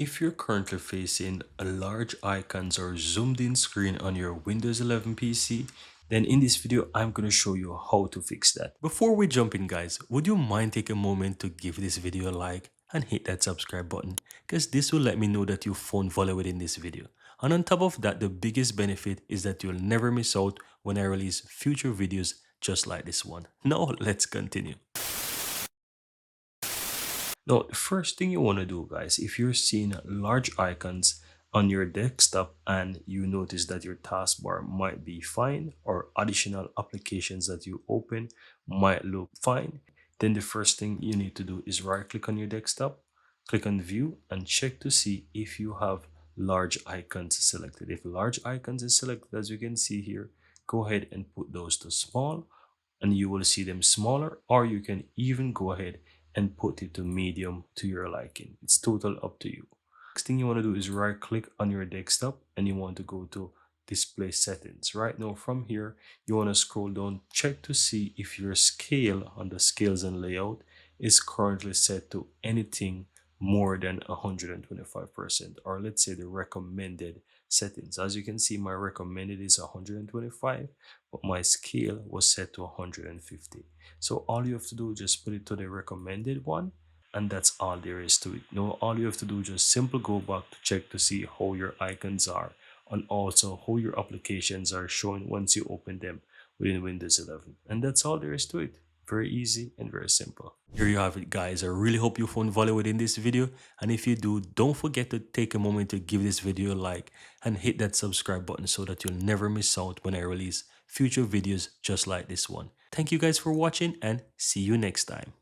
If you're currently facing a large icons or zoomed in screen on your Windows 11 PC, then in this video, I'm going to show you how to fix that. Before we jump in guys, would you mind take a moment to give this video a like and hit that subscribe button? Because this will let me know that you found value within this video. And on top of that, the biggest benefit is that you'll never miss out when I release future videos just like this one. Now let's continue. Now, the first thing you want to do, guys, if you're seeing large icons on your desktop and you notice that your taskbar might be fine or additional applications that you open might look fine, then the first thing you need to do is right click on your desktop, click on view and check to see if you have large icons selected. If large icons is selected, as you can see here, go ahead and put those to small and you will see them smaller, or you can even go ahead and put it to medium to your liking. It's total up to you. Next thing you want to do is right click on your desktop and you want to go to display settings. Right now from here you want to scroll down, check to see if your scale on the scales and layout is currently set to anything more than 125%, or let's say the recommended settings. As you can see, my recommended is 125, but my scale was set to 150. So all you have to do, just put it to the recommended one, and that's all there is to it. Now all you have to do, just simply go back to check to see how your icons are and also how your applications are showing once you open them within Windows 11. And that's all there is to it. Very easy and very simple. Here you have it guys. I really hope you found value within this video, and if you do, don't forget to take a moment to give this video a like and hit that subscribe button so that you'll never miss out when I release future videos just like this one. Thank you guys for watching and see you next time.